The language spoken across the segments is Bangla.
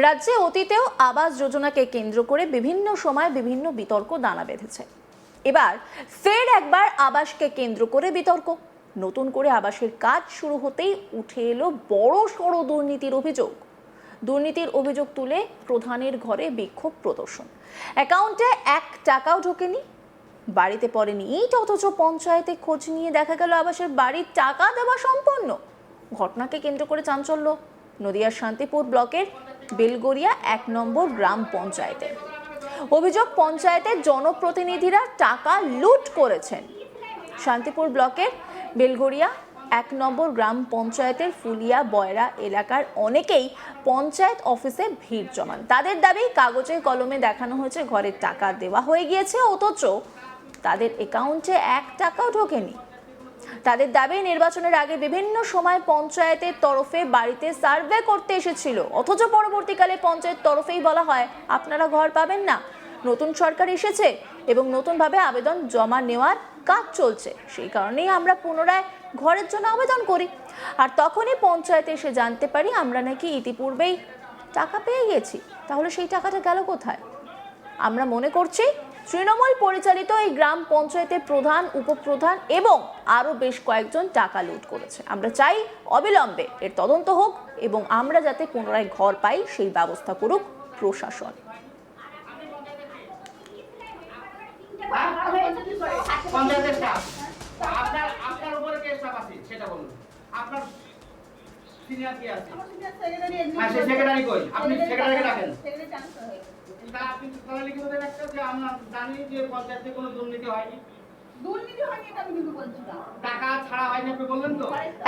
রাজ্যে অতীতেও আবাস যোজনাকে কেন্দ্র করে বিভিন্ন সময় বিভিন্ন বিতর্ক দানা বেঁধেছে। এবার ফের একবার আবাসকে কেন্দ্র করে বিতর্ক। নতুন করে আবাসের কাজ শুরু হতেই উঠে এলো বড় সড় দুর্নীতির অভিযোগ। দুর্নীতির অভিযোগ তুলে প্রধানের ঘরে বিক্ষোভ প্রদর্শন। অ্যাকাউন্টে 1 টাকাও ঢোকেনি, বাড়িতে পড়েনি ইট, অথচ পঞ্চায়েতে খোঁজ নিয়ে দেখা গেল আবাসের বাড়ির টাকা দেওয়া সম্পন্ন। ঘটনাকে কেন্দ্র করে চাঞ্চল্য নদিয়ার শান্তিপুর ব্লকের বেলগড়িয়া 1 নম্বর গ্রাম পঞ্চায়েতে। অভিযোগ, পঞ্চায়েতের জনপ্রতিনিধিরা টাকা লুট করেছেন। শান্তিপুর ব্লকের বেলগড়িয়া 1 নম্বর গ্রাম পঞ্চায়েতের ফুলিয়া বয়রা এলাকার অনেকেই পঞ্চায়েত অফিসে ভিড় জমান। তাদের দাবি, কাগজে কলমে দেখানো হয়েছে ঘরের টাকা দেওয়া হয়ে গিয়েছে, অথচ তাদের অ্যাকাউন্টে 1 টাকাও ঢোকেনি। তাদের দাবি, নির্বাচনের আগে বিভিন্ন সময় পঞ্চায়েতের তরফে বাড়িতে সার্ভে করতে এসেছিল, অথচ পরবর্তীকালে পঞ্চায়েত তরফেই বলা হয় আপনারা ঘর পাবেন না। নতুন সরকার এসেছে এবং নতুনভাবে আবেদন জমা নেওয়ার কাজ চলছে, সেই কারণেই আমরা পুনরায় ঘরের জন্য আবেদন করি। আর তখনই পঞ্চায়েতে এসে জানতে পারি আমরা নাকি ইতিপূর্বেই টাকা পেয়ে গেছি। তাহলে সেই টাকাটা গেল কোথায়? আমরা মনে করছি তৃণমূল পরিচালিত এই গ্রাম পঞ্চায়েতের প্রধান, উপপ্রধান এবং আরও বেশ কয়েকজন টাকা লুট করেছে। আমরা চাই অবিলম্বে এর তদন্ত হোক এবং আমরা যাতে পুনরায় ঘর পাই সেই ব্যবস্থা করুক প্রশাসন।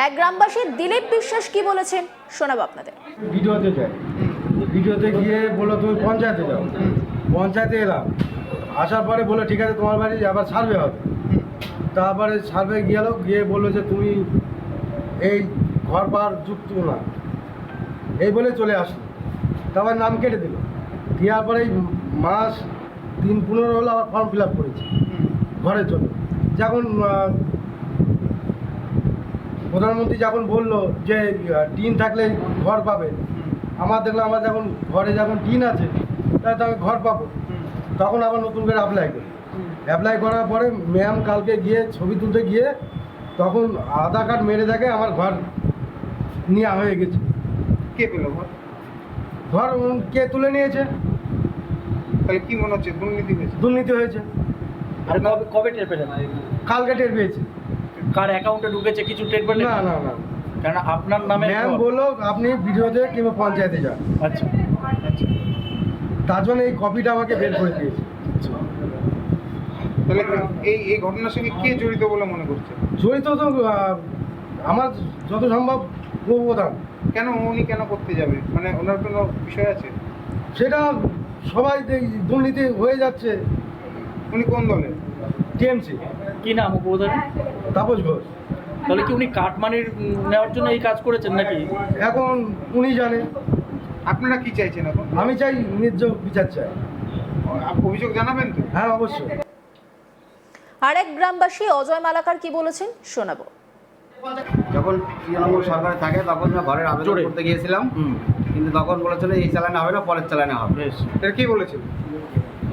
এক গ্রামবাসী দিলীপ বিশ্বাস কি বলেছেন শোনাবো আপনাদের। ভিডিওতে যায়, ভিডিওতে গিয়ে বললো তুমি পঞ্চায়েতে যাও। পঞ্চায়েতে এলাম, আসার পরে বললো ঠিক আছে তোমার বাড়ি আবার সার্ভে হবে। তারপরে সার্ভে গিয়ে বললো যে তুমি এই ঘর পাওয়ার যুক্ত না, এই বলে চলে আসলো। তারপর নাম কেটে দিল, দেওয়ার পরে মাস 3-15 হলো আবার ফর্ম ফিল আপ করেছি ঘরের জন্য। যখন প্রধানমন্ত্রী যখন বললো যে টিন থাকলে ঘর পাবে, আমার দেখলাম আমার যখন ঘরে যখন টিন আছে তাহলে তো আমি ঘর পাবো। তখন আবার নতুন করে অ্যাপ্লাই করি। অ্যাপ্লাই করার পরে ম্যাম কালকে গিয়ে ছবি তুলতে গিয়ে তখন আধার কার্ড মেরে দেখে আমার ঘর নেওয়া হয়ে গেছে। কে পেল ঘর? ঘর কে তুলে নিয়েছে? তাহলে কি মনে হচ্ছে দুর্নীতি হয়েছে? দুর্নীতি হয়েছে। আর কবে টের পেলেন? কালকে টের পেয়েছি। কার অ্যাকাউন্টে ঢুকেছে কিছু টের পেলেন? না না না, কারণ আপনার নামে ম্যাম বললো আপনি ভিডিওতে কিংবা পঞ্চায়েতে যান। আচ্ছা, তার জন্য এই কপিটা আমাকে বের করে দিয়েছে। তাহলে এই ঘটনার সঙ্গে কে জড়িত বলে মনে করছে? জড়িত তো আমার যত সম্ভব উপপ্রধান। কেন উনি কেন করতে যাবে? মানে ওনার কোনো বিষয় আছে? সেটা সবাই দুর্নীতি হয়ে যাচ্ছে। উনি কোন দলের? টিএমসি। কি নাম উপপ্রধান? তাপস ঘোষ। তাহলে কি উনি কাটমানির নেওয়ার জন্য এই কাজ করেছেন নাকি? এখন উনি জানে। আপনারা কি চাইছেন এখন? আমি চাই ন্যায্য বিচার চাই। অভিযোগ জানাবেন তো? হ্যাঁ অবশ্যই। আরেক গ্রামবাসী অজয় মালাকার কি বলেছেন শোনাবো। যখন তৃণমূল সরকারে থাকে তখন ঘরের আবেদন করতে গিয়েছিলাম, কিন্তু তখন বলেছিল এই চালানে হবে না, পরের চালানে হবে। বেশ, এটা কি বলেছিল?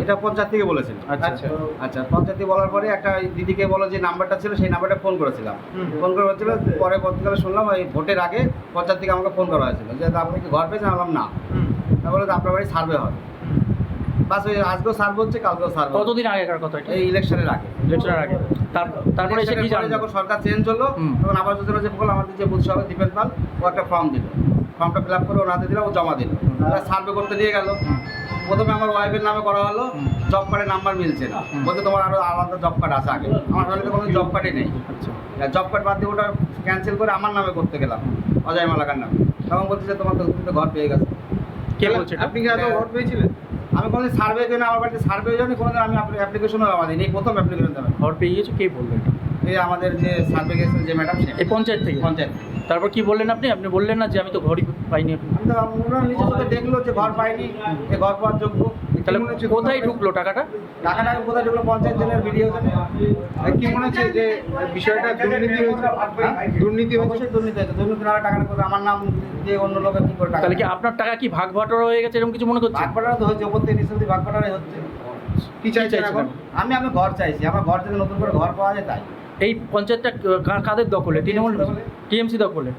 এটা পঞ্চায়েত থেকে বলেছিল। আচ্ছা আচ্ছা, পঞ্চায়েত থেকে বলার পরে একটা দিদিকে বলো যে নাম্বারটা ছিল, সেই নাম্বারটা ফোন করেছিলাম। ফোন করে হচ্ছিল, পরে পত্রিকালে শুনলাম ওই ভোটের আগে পঞ্চায়েত থেকে আমাকে ফোন করা হয়েছিল যে আপনি কি ঘর পেয়েছেন? বললাম না। তারপরে আপনার বাড়ি সার্ভে হবে। বাস ওই আজকেও সার্ভে হচ্ছে, কালকেও সার্ভে। কতদিন আগেকার কথা এটা? এই ইলেকশনের আগে। ইলেকশনের আগে। তারপরে এসে কি জানেন? যখন সরকার চেঞ্জ হলো তখন আবার যোজনা যে প্রকল্প আমাদের যে বুথ সভাপতি দীপেন পাল, ও একটা ফর্ম দিল। ফর্মটা ফিল আপ করে ওর হাতে দিলাম, ও জমা দিল। সার্ভে করতে নিয়ে গেল। প্রথমে আমার ওয়াইফের নামে করা হলো, জব কার্ডের নাম্বার মিলছে না, বলতে তোমার আরও আলাদা জব কার্ড আছে আগে। আমার ফ্যামিলিতে কোনো জব কার্ডই নেই। জব কার্ড বাদ দিয়ে ওটা ক্যান্সেল করে আমার নামে করতে গেলাম, অজয় মালাকার নামে। তখন বলছে যে তোমার তো ঘর পেয়ে গেছে। কে বলছে? আপনি কি আগে ঘর পেয়েছিলেন? আমি কোনোদিন সার্ভে করি না, আমার বাড়িতে সার্ভে হয়ে যায়নি কোনোদিন। আমি আপনার অ্যাপ্লিকেশনও জমা দিই, এই প্রথম অ্যাপ্লিকেশন দেবেন। ঘর পেয়ে গেছে কে বললো এটা? এই আমাদের যে সার্ভে গেছেন যে ম্যাডাম, এই পঞ্চায়েত থেকে? পঞ্চায়েত। তারপর কি বললেন আপনি? আপনি বললেন না যে আমি তো ঘরই পাইনি? আমি তো ওনারা নিজের চোখে দেখলো যে ঘর পাইনি, যে ঘর পাওয়ার যোগ্য, তাহলে মনে হচ্ছে কোথায় ঢুকলো টাকাটা? টাকাটা কোথায় ঢুকলো পঞ্চায়েত জেলার ভিডিও কি মনে হচ্ছে যে বিষয়টা দুর্নীতি হয়েছে? দুর্নীতি হয়েছে? অবশ্যই দুর্নীতি হয়েছে। দুর্নীতি না হলে টাকাটা কোথায় আমার নাম দিয়ে অন্য লোকের কি করে টাকা? তাহলে কি আপনার টাকা কি ভাগ বাটোয়ারা হয়ে গেছে এরকম কিছু মনে করছেন? ভাগ বাটোয়ারা তো হচ্ছে, ওপর থেকে নিচে অবধি ভাগ বাটোয়ারাই হচ্ছে। কি চাইছেন চাইছেন এখন? আমি ঘর চাইছি, আমার ঘর যদি নতুন করে ঘর পাওয়া যায় তাই। এই পঞ্চায়েতটা কাদের দখলে? তৃণমূল, টিএমসি দখলে?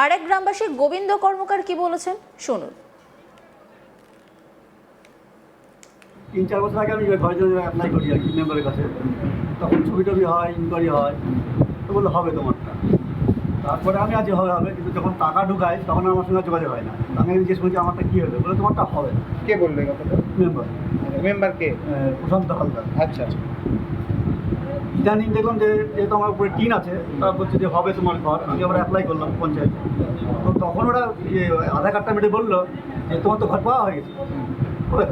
আরেক গ্রামবাসী গোবিন্দ কর্মকার কি বলেছেন শুনুন। 3-4 বছর আগে আমি ঘরের জন্য অ্যাপ্লাই করি আর কি মেম্বারের কাছে, তখন ছবি টবি হয়, ইনকোয়ারি হয়, তো বললো হবে তোমারটা। তারপরে আমি আজ হবে, কিন্তু যখন টাকা ঢুকাই তখন আমার সঙ্গে যোগাযোগ হয় না। আমি জিজ্ঞেস করছি আমারটা কী হলো, বলে তোমারটা হবে না। কে বললো এই কথাটা? মেম্বার মেম্বার কে? প্রশান্ত হালদার। আচ্ছা আচ্ছা। ইদানিং দেখলাম যে যেহেতু আমার উপরে টিন আছে, তারা বলছে যে হবে তোমার ঘর। আমি আবার অ্যাপ্লাই করলাম পঞ্চায়েত, তো তখন ওরা আধার কার্ডটা মেটে বললো যে তোমার তো ঘর পাওয়া হয়ে গেছে। বলে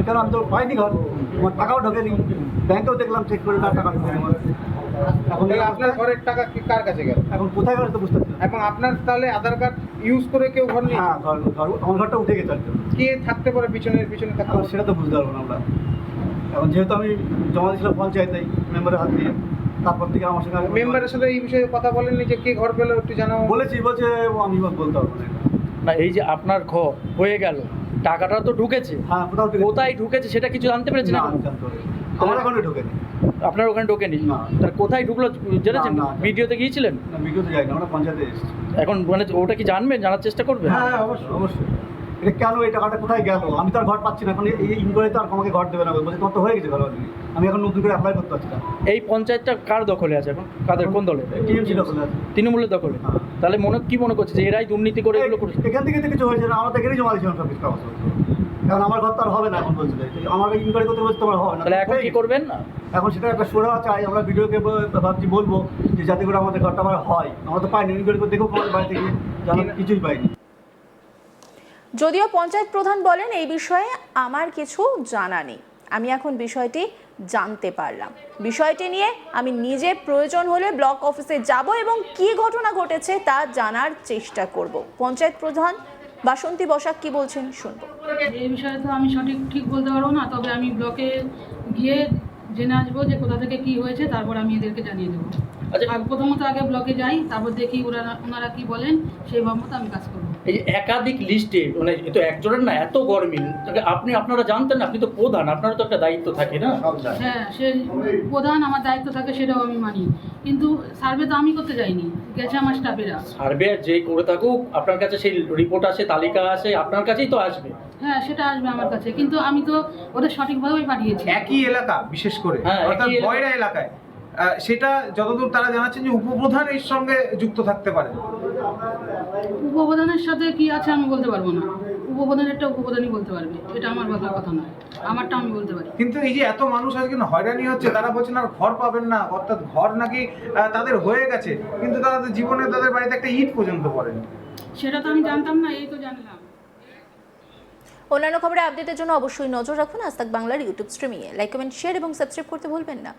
কেন আমি তো পাইনি ঘর, তোমার টাকাও ঢোকেনি, ব্যাংকেও দেখলাম চেক করে না, টাকা ঢোকেনি আমার। এখন তাহলে আপনার ঘরের টাকা কার কাছে গেল? এখন কোথায় গেল তো বুঝতে পারছি না। এবং আপনার তাহলে আধার কার্ড ইউজ করে কেউ ঘর নিয়ে হ্যাঁ, ঘর আমার ঘরটা উঠে গেছে আর কি। কে থাকতে পারে পিছনে থাকতে এখন পারে? সেটা তো বুঝতে পারবো না আমরা। এখন যেহেতু আমি জমা দিয়েছিলাম পঞ্চায়েতেই মেম্বারের হাত দিয়ে, তারপর থেকে আমার সঙ্গে মেম্বারের সাথে এই বিষয়ে কথা বলেননি যে কে ঘর পেলো একটু জানাও? বলছে আমি বলতে পারবো না। না, এই যে আপনার ঘর হয়ে গেল, টাকাটা তো ঢুকেছে, হ্যাঁ, কোথাও থেকে কোথায় ঢুকেছে সেটা কিছু জানতে পেরেছেন? না, এখন? আমি জানতে পারি আমার এখনো ঢোকেনি। আপনার ওখানে ঢোকেনি? না। তাহলে কোথায় ঢুকলো জেনেছেন? না, না। ভিডিওতে গিয়েছিলেন? না, ভিডিওতে যাই না, আমরা পঞ্চায়েতে এসেছি। এখন মানে ওটা কি জানবেন, জানার চেষ্টা করবেন? হ্যাঁ, অবশ্যই অবশ্যই। এটা কেন, এই টাকাটা কোথায় গেল? আমি তো আর ঘর পাচ্ছি না, এখন এই ইনকোয়ারি তো আর আমাকে ঘর দেবে না, বলছে তোমার তো হয়ে গেছে ঘর অলরেডি। আমি এখন নতুন করে অ্যাপ্লাই করতে পারছি না। এই পঞ্চায়েতটা কার দখলে আছে এখন? কাদের, কোন দলে? টিএমসি দখলে আছে। তৃণমূলের দখলে? হ্যাঁ। তাহলে কি মনে করছে যে এরাই দুর্নীতি করে এগুলো করেছে? এখান থেকে তো কিছু হয়েছে না, আমরা তো এখানেই জমা দিয়েছিলাম সব কিছু কাগজপত্র। এখন আমার ঘর তো আর হবে না, এখন বলছে আমাকে ইনকোয়ারি করতে বলছে তোমার হবে না। তাহলে এখন কি করবেন? না, এখন সেটা একটা সুরা চাই, আমরা ভিডিওকে ভাবছি বলবো যে যাতে করে আমাদের ঘরটা আমার হয়। আমরা তো পাইনি, ইনকোয়ারি করে দেখো আমাদের বাড়ি থেকে জানা কিছুই পাইনি। যদিও পঞ্চায়েত প্রধান বলেন এই বিষয়ে আমার কিছু জানা নেই, আমি এখন বিষয়টি জানতে পারলাম, বিষয়টি নিয়ে আমি নিজে প্রয়োজন হলে ব্লক অফিসে যাব এবং কি ঘটনা ঘটেছে তা জানার চেষ্টা করব। পঞ্চায়েত প্রধান বাসন্তী বসাক কি বলছেন শুনবো। এই বিষয়ে তো আমি ঠিক বলতে পারবো না, তবে আমি ব্লকে গিয়ে জেনে আসবো যে কোথা থেকে কি হয়েছে, তারপর আমি এদেরকে জানিয়ে দেবো। আচ্ছা, আর প্রথমত আগে ব্লকে যাই, তারপর দেখি ওনারা কি বলেন, সেই মতো আমি কাজ করবো। এই যে একাধিক লিস্টে, মানে এ তো একজনের না, এত গরমিল, আপনারা জানতেন, আপনি তো প্রধান, আপনারও তো একটা দায়িত্ব থাকে না? হ্যাঁ, সে প্রধান, আমার দায়িত্ব থাকে, সেটাও আমি মানি, কিন্তু সার্ভে তো আমি করতে যাইনি, গেছে আমার স্টাফেরা। সার্ভে যে করে থাকুক, আপনার কাছে সেই রিপোর্ট আসে, তালিকা আসে, আপনার কাছেই তো আসবে। হ্যাঁ, সেটা আসবে আমার কাছে, কিন্তু আমি তো ওদের সঠিকভাবেই পাঠিয়েছি। একই এলাকা বিশেষ করে, হ্যাঁ, অর্থাৎ একই এলাকা। বয়রা এলাকায়, সেটা যতদূর তারা জানাচ্ছেন যে উপপ্রধান এর সঙ্গে যুক্ত থাকতে পারে। উপপ্রধানের সাথে কি আছে আমি বলতে পারবো না, উপপ্রধানেরটা উপপ্রধানই বলতে পারবে, এটা আমার বলার কথা নয়, আমারটা আমি বলতে পারি। কিন্তু এই যে এত মানুষ আজকে হয়রানি হচ্ছে, তারা বলছেন আর ঘর পাবেন না, অর্থাৎ ঘর নাকি তাদের হয়ে গেছে, কিন্তু তারা তো জীবনে তাদের বাড়িতে একটা ইট পর্যন্ত পড়েনি। সেটা তো আমি জানতাম না, এই তো জানলাম। অন্যান্য খবরে আপডেটের জন্য অবশ্যই নজর রাখুন আজ তাক বাংলার ইউটিউব স্ট্রিমিংয়ে। লাইক, কমেন্ট, শেয়ার এবং সাবস্ক্রাইব করতে ভুলবেন না।